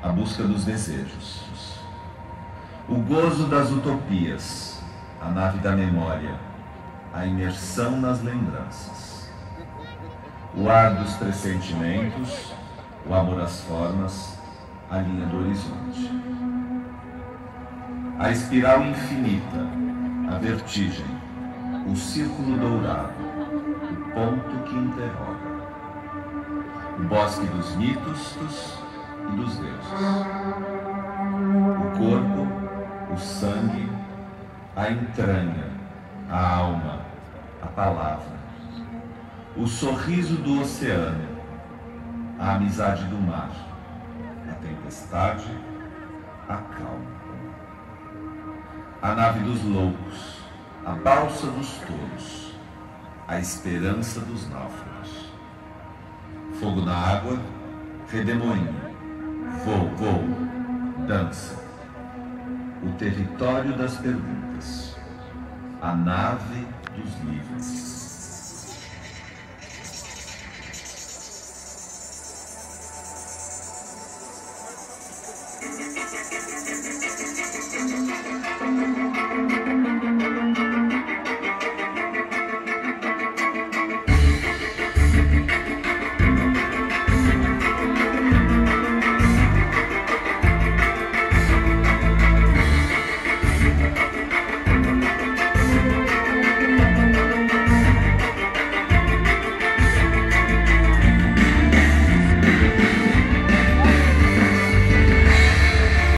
a busca dos desejos. O gozo das utopias, a nave da memória, a imersão nas lembranças. O ar dos pressentimentos, o amor às formas, a linha do horizonte. A espiral infinita, a vertigem, o círculo dourado, o ponto que interroga. O bosque dos mitos e dos deuses. O corpo, o sangue, a entranha, a alma, a palavra. O sorriso do oceano, a amizade do mar, a tempestade, a calma. A nave dos loucos, a balsa dos tolos, a esperança dos náufragos. Fogo na água, redemoinho, voo, dança. O território das perguntas, a nave dos livros.